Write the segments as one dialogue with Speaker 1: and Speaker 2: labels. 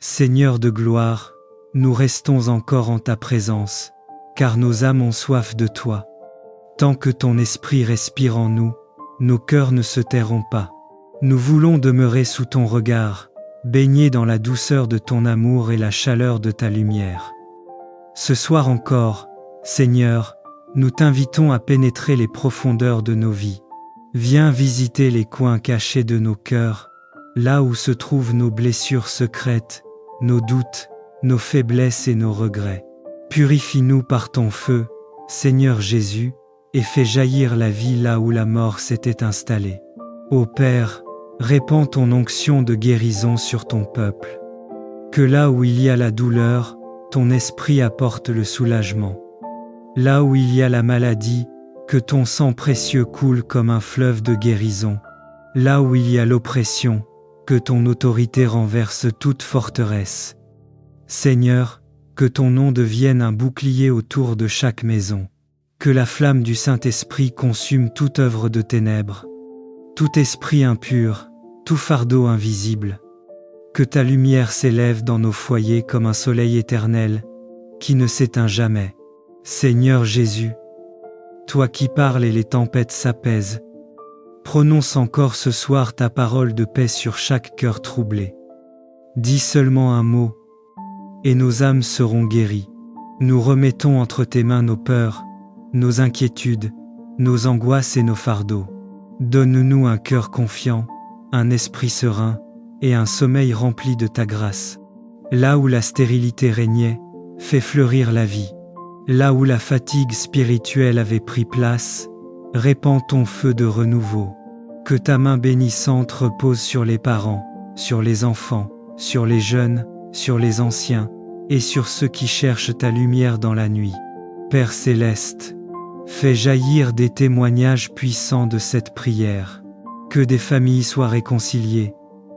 Speaker 1: Seigneur de gloire, nous restons encore en ta présence, car nos âmes ont soif de toi. Tant que ton esprit respire en nous, nos cœurs ne se tairont pas. Nous voulons demeurer sous ton regard, baignés dans la douceur de ton amour et la chaleur de ta lumière. Ce soir encore, Seigneur, nous t'invitons à pénétrer les profondeurs de nos vies. Viens visiter les coins cachés de nos cœurs, là où se trouvent nos blessures secrètes, nos doutes, nos faiblesses et nos regrets. Purifie-nous par ton feu, Seigneur Jésus, et fais jaillir la vie là où la mort s'était installée. Ô Père, répands ton onction de guérison sur ton peuple. Que là où il y a la douleur, ton esprit apporte le soulagement. Là où il y a la maladie, que ton sang précieux coule comme un fleuve de guérison. Là où il y a l'oppression, que ton autorité renverse toute forteresse. Seigneur, que ton nom devienne un bouclier autour de chaque maison. Que la flamme du Saint-Esprit consume toute œuvre de ténèbres, tout esprit impur, tout fardeau invisible. Que ta lumière s'élève dans nos foyers comme un soleil éternel, qui ne s'éteint jamais. Seigneur Jésus, toi qui parles et les tempêtes s'apaisent, prononce encore ce soir ta parole de paix sur chaque cœur troublé. Dis seulement un mot, et nos âmes seront guéries. Nous remettons entre tes mains nos peurs, nos inquiétudes, nos angoisses et nos fardeaux. Donne-nous un cœur confiant, un esprit serein et un sommeil rempli de ta grâce. Là où la stérilité régnait, fais fleurir la vie. Là où la fatigue spirituelle avait pris place, répands ton feu de renouveau. Que ta main bénissante repose sur les parents, sur les enfants, sur les jeunes, sur les anciens, et sur ceux qui cherchent ta lumière dans la nuit. Père céleste, fais jaillir des témoignages puissants de cette prière. Que des familles soient réconciliées,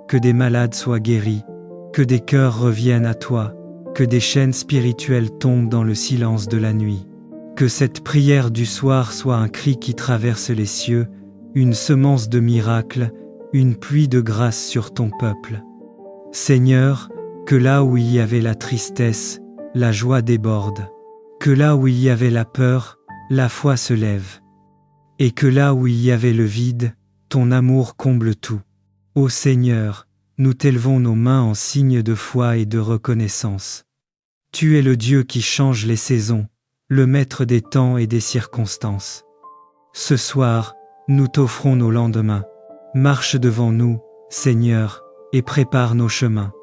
Speaker 1: que des malades soient guéris, que des cœurs reviennent à toi, que des chaînes spirituelles tombent dans le silence de la nuit. Que cette prière du soir soit un cri qui traverse les cieux, une semence de miracles, une pluie de grâce sur ton peuple. Seigneur, que là où il y avait la tristesse, la joie déborde. Que là où il y avait la peur, la foi se lève. Et que là où il y avait le vide, ton amour comble tout. Ô Seigneur, nous t'élevons nos mains en signe de foi et de reconnaissance. Tu es le Dieu qui change les saisons, le maître des temps et des circonstances. Ce soir, nous t'offrons nos lendemains. Marche devant nous, Seigneur, et prépare nos chemins.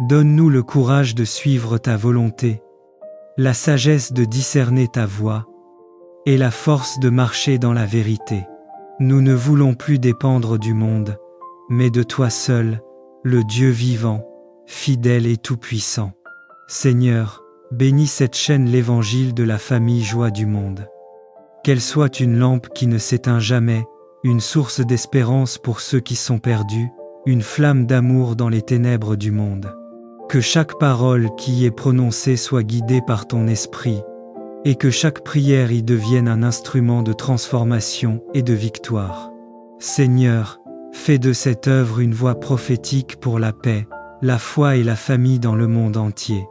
Speaker 1: Donne-nous le courage de suivre ta volonté, la sagesse de discerner ta voie, et la force de marcher dans la vérité. Nous ne voulons plus dépendre du monde, mais de toi seul, le Dieu vivant, fidèle et tout-puissant. Seigneur, bénis cette chaîne l'Évangile de la famille Joie du Monde. Qu'elle soit une lampe qui ne s'éteint jamais, une source d'espérance pour ceux qui sont perdus, une flamme d'amour dans les ténèbres du monde. Que chaque parole qui y est prononcée soit guidée par ton esprit, et que chaque prière y devienne un instrument de transformation et de victoire. Seigneur, fais de cette œuvre une voix prophétique pour la paix, la foi et la famille dans le monde entier.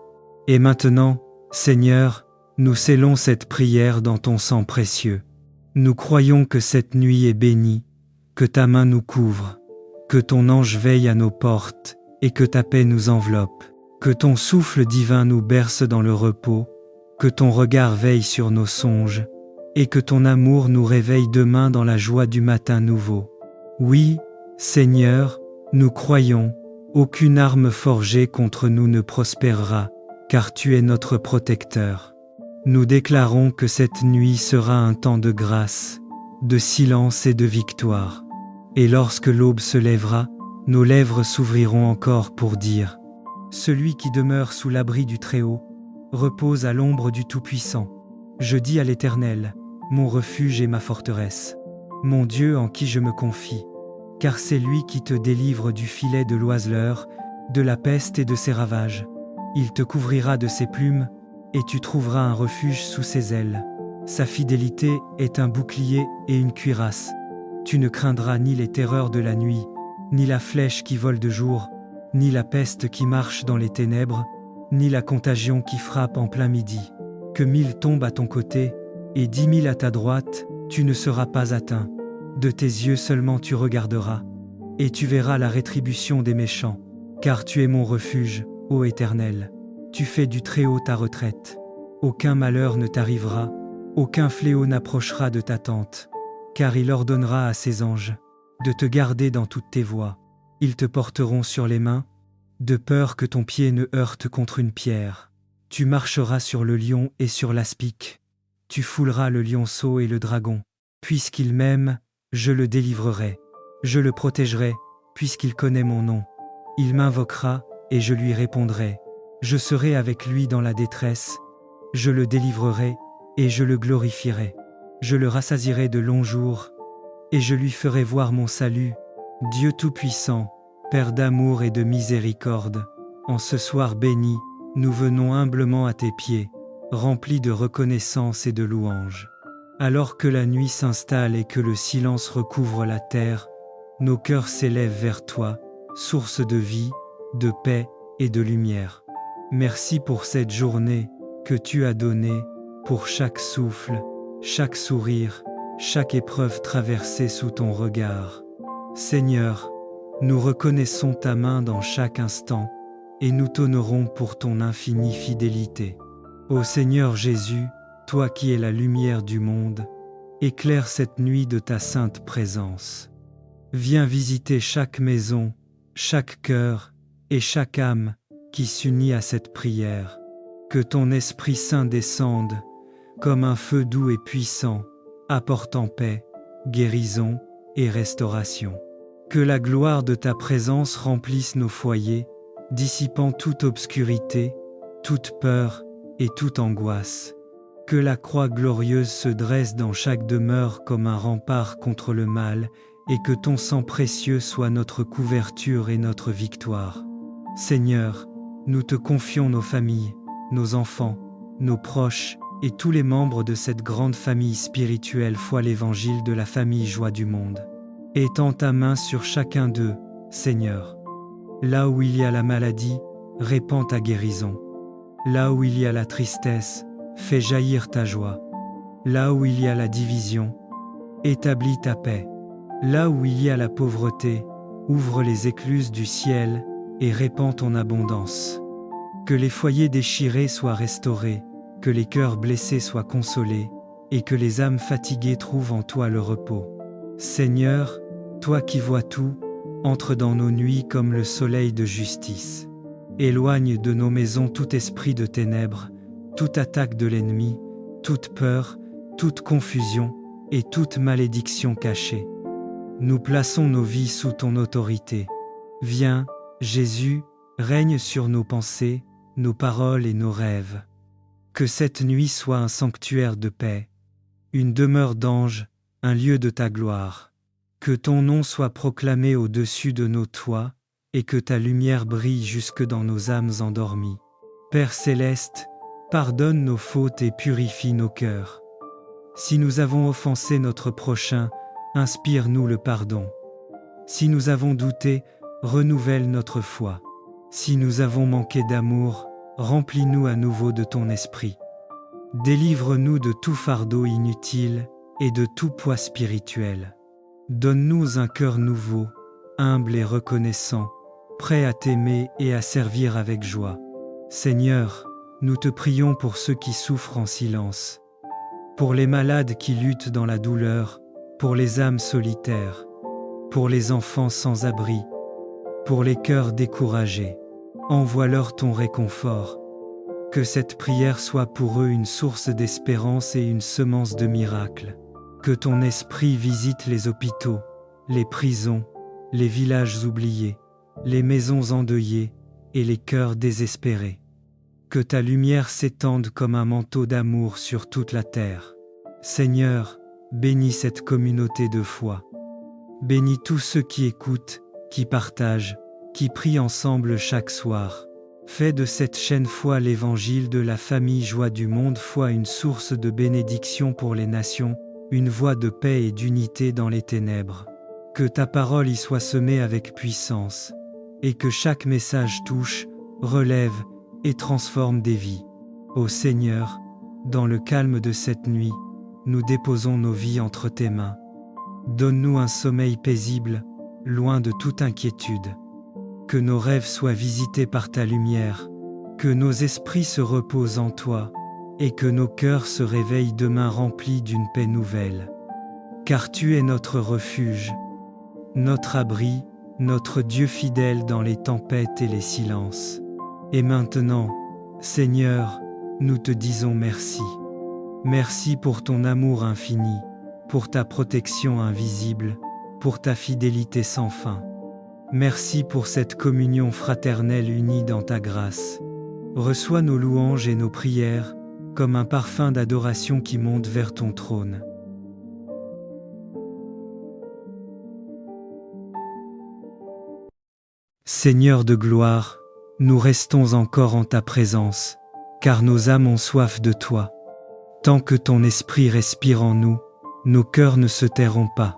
Speaker 1: Et maintenant, Seigneur, nous scellons cette prière dans ton sang précieux. Nous croyons que cette nuit est bénie, que ta main nous couvre, que ton ange veille à nos portes, et que ta paix nous enveloppe, que ton souffle divin nous berce dans le repos, que ton regard veille sur nos songes, et que ton amour nous réveille demain dans la joie du matin nouveau. Oui, Seigneur, nous croyons, aucune arme forgée contre nous ne prospérera, car tu es notre protecteur. Nous déclarons que cette nuit sera un temps de grâce, de silence et de victoire. Et lorsque l'aube se lèvera, nos lèvres s'ouvriront encore pour dire « Celui qui demeure sous l'abri du Très-Haut repose à l'ombre du Tout-Puissant. Je dis à l'Éternel, mon refuge et ma forteresse, mon Dieu en qui je me confie, car c'est lui qui te délivre du filet de l'oiseleur, de la peste et de ses ravages. Il te couvrira de ses plumes, et tu trouveras un refuge sous ses ailes. Sa fidélité est un bouclier et une cuirasse. Tu ne craindras ni les terreurs de la nuit, ni la flèche qui vole de jour, ni la peste qui marche dans les ténèbres, ni la contagion qui frappe en plein midi. Que 1000 tombent à ton côté, et 10 000 à ta droite, tu ne seras pas atteint. De tes yeux seulement tu regarderas, et tu verras la rétribution des méchants. Car tu es mon refuge, ô Éternel. Tu fais du Très-Haut ta retraite. Aucun malheur ne t'arrivera, aucun fléau n'approchera de ta tente. Car il ordonnera à ses anges de te garder dans toutes tes voies. Ils te porteront sur les mains, de peur que ton pied ne heurte contre une pierre. Tu marcheras sur le lion et sur l'aspic. Tu fouleras le lionceau et le dragon. Puisqu'il m'aime, je le délivrerai. Je le protégerai, puisqu'il connaît mon nom. Il m'invoquera, et je lui répondrai. Je serai avec lui dans la détresse. Je le délivrerai, et je le glorifierai. Je le rassasierai de longs jours, et je lui ferai voir mon salut. Dieu Tout-Puissant, Père d'amour et de miséricorde, en ce soir béni, nous venons humblement à tes pieds, remplis de reconnaissance et de louange. Alors que la nuit s'installe et que le silence recouvre la terre, nos cœurs s'élèvent vers toi, source de vie, de paix et de lumière. Merci pour cette journée que tu as donnée, pour chaque souffle, chaque sourire, chaque épreuve traversée sous ton regard. Seigneur, nous reconnaissons ta main dans chaque instant, et nous t'honorons pour ton infinie fidélité. Ô Seigneur Jésus, toi qui es la lumière du monde, éclaire cette nuit de ta sainte présence. Viens visiter chaque maison, chaque cœur et chaque âme qui s'unit à cette prière. Que ton Esprit Saint descende, comme un feu doux et puissant, apportant paix, guérison et restauration. Que la gloire de ta présence remplisse nos foyers, dissipant toute obscurité, toute peur et toute angoisse. Que la croix glorieuse se dresse dans chaque demeure comme un rempart contre le mal, et que ton sang précieux soit notre couverture et notre victoire. Seigneur, nous te confions nos familles, nos enfants, nos proches et tous les membres de cette grande famille spirituelle Foi l'Évangile de la famille Joie du Monde. Étends ta main sur chacun d'eux, Seigneur. Là où il y a la maladie, répands ta guérison. Là où il y a la tristesse, fais jaillir ta joie. Là où il y a la division, établis ta paix. Là où il y a la pauvreté, ouvre les écluses du ciel et répands ton abondance. Que les foyers déchirés soient restaurés, que les cœurs blessés soient consolés, et que les âmes fatiguées trouvent en toi le repos. Seigneur, toi qui vois tout, entre dans nos nuits comme le soleil de justice. Éloigne de nos maisons tout esprit de ténèbres, toute attaque de l'ennemi, toute peur, toute confusion et toute malédiction cachée. Nous plaçons nos vies sous ton autorité. Viens, Jésus, règne sur nos pensées, nos paroles et nos rêves. Que cette nuit soit un sanctuaire de paix, une demeure d'anges, un lieu de ta gloire. Que ton nom soit proclamé au-dessus de nos toits, et que ta lumière brille jusque dans nos âmes endormies. Père céleste, pardonne nos fautes et purifie nos cœurs. Si nous avons offensé notre prochain, inspire-nous le pardon. Si nous avons douté, renouvelle notre foi. Si nous avons manqué d'amour, remplis-nous à nouveau de ton esprit. Délivre-nous de tout fardeau inutile et de tout poids spirituel. Donne-nous un cœur nouveau, humble et reconnaissant, prêt à t'aimer et à servir avec joie. Seigneur, nous te prions pour ceux qui souffrent en silence, pour les malades qui luttent dans la douleur, pour les âmes solitaires, pour les enfants sans abri, pour les cœurs découragés. Envoie-leur ton réconfort. Que cette prière soit pour eux une source d'espérance et une semence de miracles. Que ton esprit visite les hôpitaux, les prisons, les villages oubliés, les maisons endeuillées et les cœurs désespérés. Que ta lumière s'étende comme un manteau d'amour sur toute la terre. Seigneur, bénis cette communauté de foi. Bénis tous ceux qui écoutent, qui partagent, qui prient ensemble chaque soir. Fais de cette chaîne Foi l'Évangile de la famille Joie du Monde Foi une source de bénédiction pour les nations, une voie de paix et d'unité dans les ténèbres. Que ta parole y soit semée avec puissance, et que chaque message touche, relève et transforme des vies. Ô Seigneur, dans le calme de cette nuit, nous déposons nos vies entre tes mains. Donne-nous un sommeil paisible, loin de toute inquiétude. Que nos rêves soient visités par ta lumière, que nos esprits se reposent en toi, et que nos cœurs se réveillent demain remplis d'une paix nouvelle. Car tu es notre refuge, notre abri, notre Dieu fidèle dans les tempêtes et les silences. Et maintenant, Seigneur, nous te disons merci. Merci pour ton amour infini, pour ta protection invisible, pour ta fidélité sans fin. Merci pour cette communion fraternelle unie dans ta grâce. Reçois nos louanges et nos prières, comme un parfum d'adoration qui monte vers ton trône. Seigneur de gloire, nous restons encore en ta présence, car nos âmes ont soif de toi. Tant que ton esprit respire en nous, nos cœurs ne se tairont pas.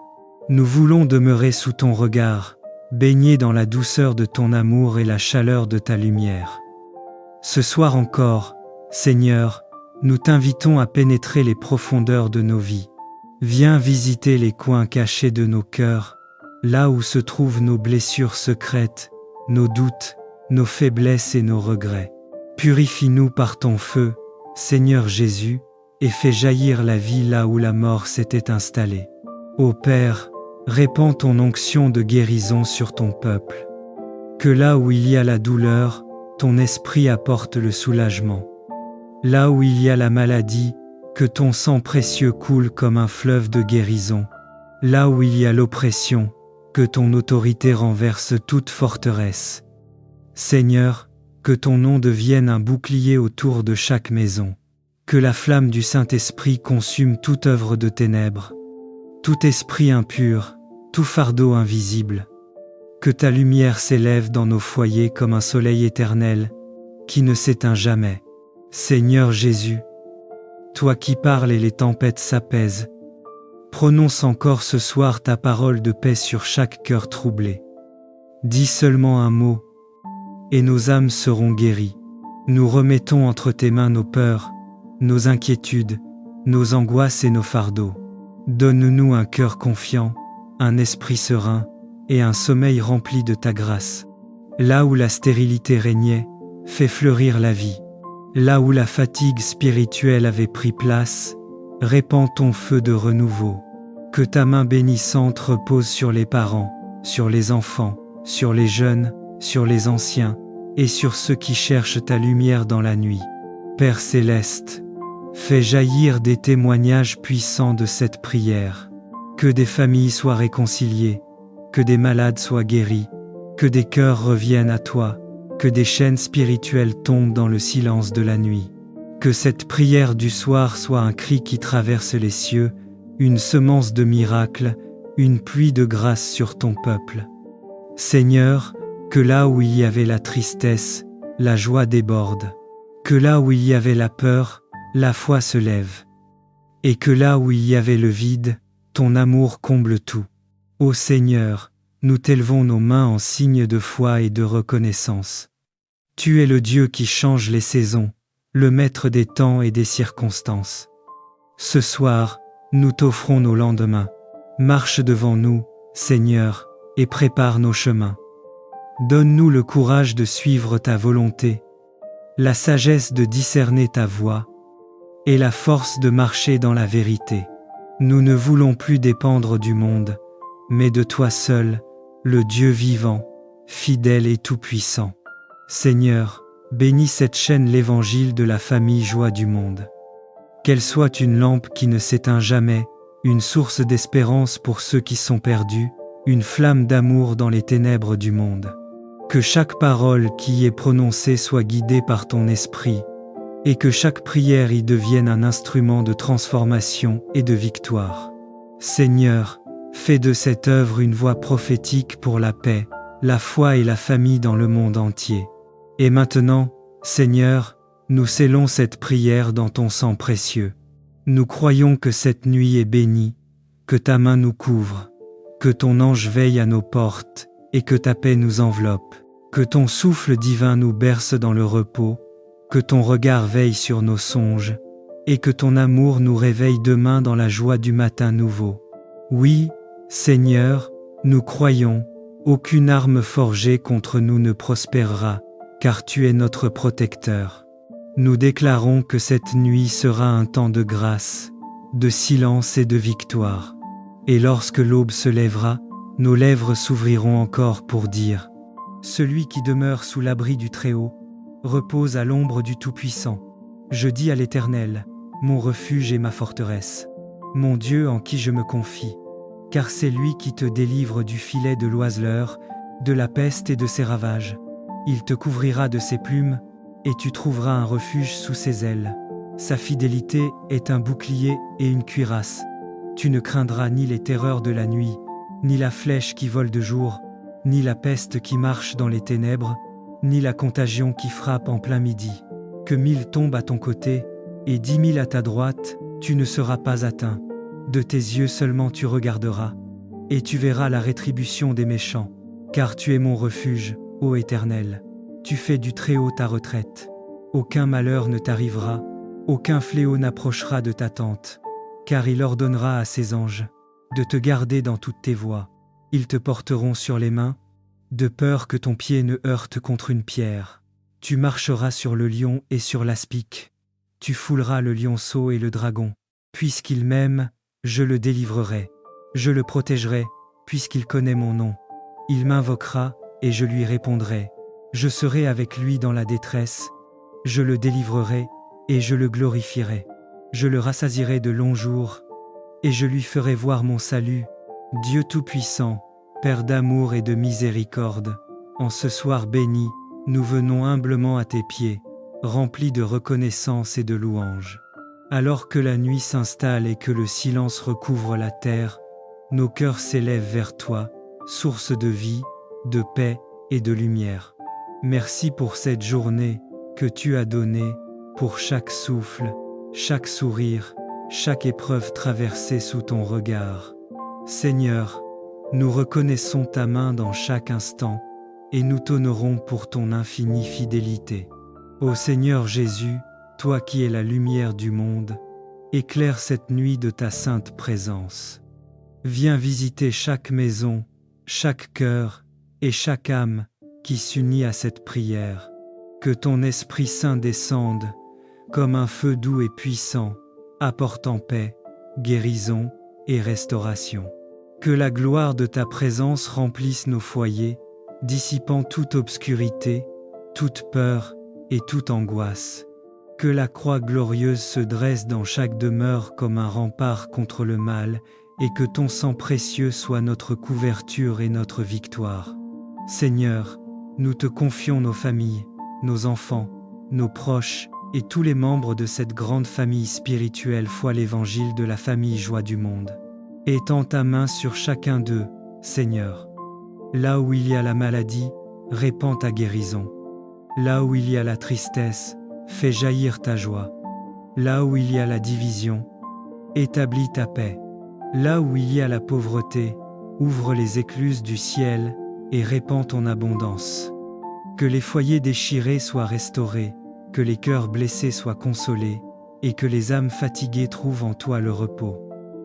Speaker 1: Nous voulons demeurer sous ton regard, baignés dans la douceur de ton amour et la chaleur de ta lumière. Ce soir encore, Seigneur, nous t'invitons à pénétrer les profondeurs de nos vies. Viens visiter les coins cachés de nos cœurs, là où se trouvent nos blessures secrètes, nos doutes, nos faiblesses et nos regrets. Purifie-nous par ton feu, Seigneur Jésus, et fais jaillir la vie là où la mort s'était installée. Ô Père, répands ton onction de guérison sur ton peuple. Que là où il y a la douleur, ton esprit apporte le soulagement. Là où il y a la maladie, que ton sang précieux coule comme un fleuve de guérison. Là où il y a l'oppression, que ton autorité renverse toute forteresse. Seigneur, que ton nom devienne un bouclier autour de chaque maison. Que la flamme du Saint-Esprit consume toute œuvre de ténèbres, tout esprit impur, tout fardeau invisible. Que ta lumière s'élève dans nos foyers comme un soleil éternel, qui ne s'éteint jamais. Seigneur Jésus, toi qui parles et les tempêtes s'apaisent, prononce encore ce soir ta parole de paix sur chaque cœur troublé. Dis seulement un mot, et nos âmes seront guéries. Nous remettons entre tes mains nos peurs, nos inquiétudes, nos angoisses et nos fardeaux. Donne-nous un cœur confiant, un esprit serein et un sommeil rempli de ta grâce. Là où la stérilité régnait, fais fleurir la vie. Là où la fatigue spirituelle avait pris place, répands ton feu de renouveau. Que ta main bénissante repose sur les parents, sur les enfants, sur les jeunes, sur les anciens, et sur ceux qui cherchent ta lumière dans la nuit. Père céleste, fais jaillir des témoignages puissants de cette prière. Que des familles soient réconciliées, que des malades soient guéris, que des cœurs reviennent à toi, que des chaînes spirituelles tombent dans le silence de la nuit. Que cette prière du soir soit un cri qui traverse les cieux, une semence de miracles, une pluie de grâce sur ton peuple. Seigneur, que là où il y avait la tristesse, la joie déborde. Que là où il y avait la peur, la foi se lève. Et que là où il y avait le vide, ton amour comble tout. Ô Seigneur, nous t'élevons nos mains en signe de foi et de reconnaissance. Tu es le Dieu qui change les saisons, le maître des temps et des circonstances. Ce soir, nous t'offrons nos lendemains. Marche devant nous, Seigneur, et prépare nos chemins. Donne-nous le courage de suivre ta volonté, la sagesse de discerner ta voie, et la force de marcher dans la vérité. Nous ne voulons plus dépendre du monde, mais de toi seul, le Dieu vivant, fidèle et tout-puissant. Seigneur, bénis cette chaîne l'Évangile de la famille Joie du Monde. Qu'elle soit une lampe qui ne s'éteint jamais, une source d'espérance pour ceux qui sont perdus, une flamme d'amour dans les ténèbres du monde. Que chaque parole qui y est prononcée soit guidée par ton esprit, et que chaque prière y devienne un instrument de transformation et de victoire. Seigneur, fais de cette œuvre une voix prophétique pour la paix, la foi et la famille dans le monde entier. Et maintenant, Seigneur, nous scellons cette prière dans ton sang précieux. Nous croyons que cette nuit est bénie, que ta main nous couvre, que ton ange veille à nos portes, et que ta paix nous enveloppe. Que ton souffle divin nous berce dans le repos, que ton regard veille sur nos songes, et que ton amour nous réveille demain dans la joie du matin nouveau. Oui, Seigneur, nous croyons, aucune arme forgée contre nous ne prospérera, car tu es notre protecteur. Nous déclarons que cette nuit sera un temps de grâce, de silence et de victoire. Et lorsque l'aube se lèvera, nos lèvres s'ouvriront encore pour dire « Celui qui demeure sous l'abri du Très-Haut repose à l'ombre du Tout-Puissant. Je dis à l'Éternel, mon refuge et ma forteresse, mon Dieu en qui je me confie, car c'est lui qui te délivre du filet de l'oiseleur, de la peste et de ses ravages. Il te couvrira de ses plumes, et tu trouveras un refuge sous ses ailes. Sa fidélité est un bouclier et une cuirasse. Tu ne craindras ni les terreurs de la nuit, ni la flèche qui vole de jour, ni la peste qui marche dans les ténèbres, ni la contagion qui frappe en plein midi. Que 1000 tombent à ton côté, et 10 000 à ta droite, tu ne seras pas atteint. De tes yeux seulement tu regarderas, et tu verras la rétribution des méchants. Car tu es mon refuge, ô Éternel. Tu fais du Très-Haut ta retraite. Aucun malheur ne t'arrivera, aucun fléau n'approchera de ta tente. Car il ordonnera à ses anges de te garder dans toutes tes voies. Ils te porteront sur les mains, de peur que ton pied ne heurte contre une pierre. Tu marcheras sur le lion et sur l'aspic. Tu fouleras le lionceau et le dragon. Puisqu'il m'aime, je le délivrerai. Je le protégerai, puisqu'il connaît mon nom. Il m'invoquera, et je lui répondrai. Je serai avec lui dans la détresse. Je le délivrerai, et je le glorifierai. Je le rassasierai de longs jours, et je lui ferai voir mon salut. Dieu Tout-Puissant, Père d'amour et de miséricorde, en ce soir béni, nous venons humblement à tes pieds, remplis de reconnaissance et de louange. Alors que la nuit s'installe et que le silence recouvre la terre, nos cœurs s'élèvent vers toi, source de vie, de paix et de lumière. Merci pour cette journée que tu as donnée, pour chaque souffle, chaque sourire, chaque épreuve traversée sous ton regard. Seigneur, nous reconnaissons ta main dans chaque instant, et nous t'honorons pour ton infinie fidélité. Ô Seigneur Jésus, toi qui es la lumière du monde, éclaire cette nuit de ta sainte présence. Viens visiter chaque maison, chaque cœur et chaque âme qui s'unit à cette prière. Que ton Esprit Saint descende, comme un feu doux et puissant, apportant paix, guérison et restauration. Que la gloire de ta présence remplisse nos foyers, dissipant toute obscurité, toute peur et toute angoisse. Que la croix glorieuse se dresse dans chaque demeure comme un rempart contre le mal, et que ton sang précieux soit notre couverture et notre victoire. Seigneur, nous te confions nos familles, nos enfants, nos proches et tous les membres de cette grande famille spirituelle Foi l'Évangile de la famille Joie du Monde. Étends ta main sur chacun d'eux, Seigneur. Là où il y a la maladie, répands ta guérison. Là où il y a la tristesse, fais jaillir ta joie. Là où il y a la division, établis ta paix. Là où il y a la pauvreté, ouvre les écluses du ciel et répands ton abondance. Que les foyers déchirés soient restaurés, que les cœurs blessés soient consolés, et que les âmes fatiguées trouvent en toi le repos.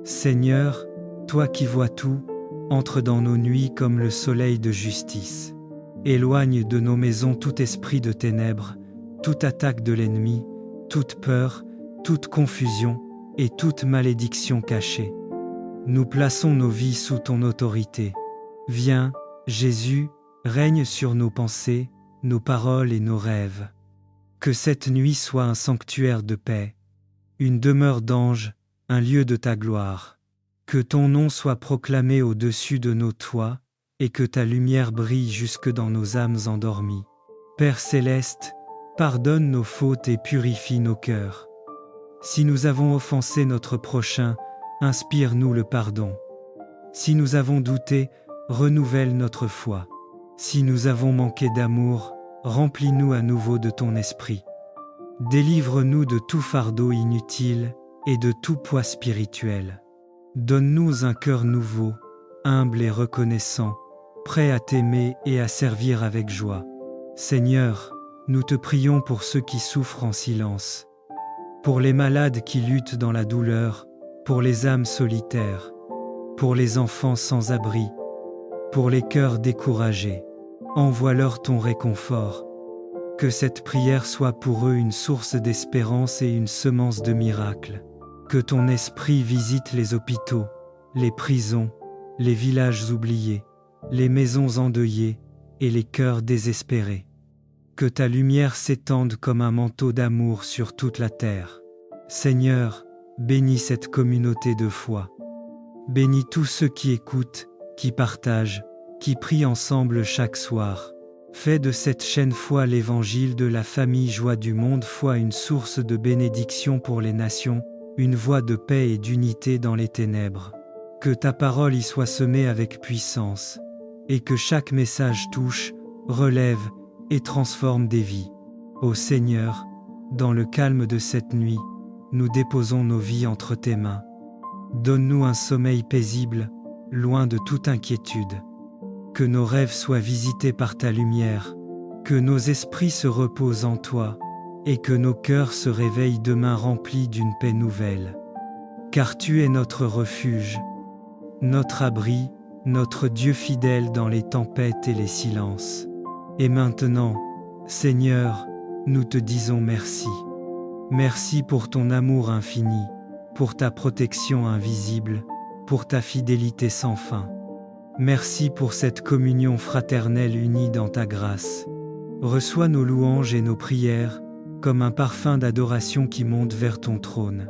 Speaker 1: Seigneur, toi qui vois tout, entre dans nos nuits comme le soleil de justice. Éloigne de nos maisons tout esprit de ténèbres, toute attaque de l'ennemi, toute peur, toute confusion et toute malédiction cachée. Nous plaçons nos vies sous ton autorité. Viens, Jésus, règne sur nos pensées, nos paroles et nos rêves. Que cette nuit soit un sanctuaire de paix, une demeure d'anges, un lieu de ta gloire. Que ton nom soit proclamé au-dessus de nos toits, et que ta lumière brille jusque dans nos âmes endormies. Père céleste, pardonne nos fautes et purifie nos cœurs. Si nous avons offensé notre prochain, inspire-nous le pardon. Si nous avons douté, renouvelle notre foi. Si nous avons manqué d'amour, remplis-nous à nouveau de ton esprit. Délivre-nous de tout fardeau inutile et de tout poids spirituel. Donne-nous un cœur nouveau, humble et reconnaissant, prêt à t'aimer et à servir avec joie. Seigneur, nous te prions pour ceux qui souffrent en silence, pour les malades qui luttent dans la douleur, pour les âmes solitaires, pour les enfants sans abri, pour les cœurs découragés. Envoie-leur ton réconfort. Que cette prière soit pour eux une source d'espérance et une semence de miracles. Que ton esprit visite les hôpitaux, les prisons, les villages oubliés, les maisons endeuillées et les cœurs désespérés. Que ta lumière s'étende comme un manteau d'amour sur toute la terre. Seigneur, bénis cette communauté de foi. Bénis tous ceux qui écoutent, qui partagent, qui prient ensemble chaque soir. Fais de cette chaîne Foi l'évangile de la famille Joie du monde Foi une source de bénédiction pour les nations, une voie de paix et d'unité dans les ténèbres. Que ta parole y soit semée avec puissance, et que chaque message touche, relève et transforme des vies. Ô Seigneur, dans le calme de cette nuit, nous déposons nos vies entre tes mains. Donne-nous un sommeil paisible, loin de toute inquiétude. Que nos rêves soient visités par ta lumière, que nos esprits se reposent en toi, et que nos cœurs se réveillent demain remplis d'une paix nouvelle. Car tu es notre refuge, notre abri, notre Dieu fidèle dans les tempêtes et les silences. Et maintenant, Seigneur, nous te disons merci. Merci pour ton amour infini, pour ta protection invisible, pour ta fidélité sans fin. Merci pour cette communion fraternelle unie dans ta grâce. Reçois nos louanges et nos prières, comme un parfum d'adoration qui monte vers ton trône.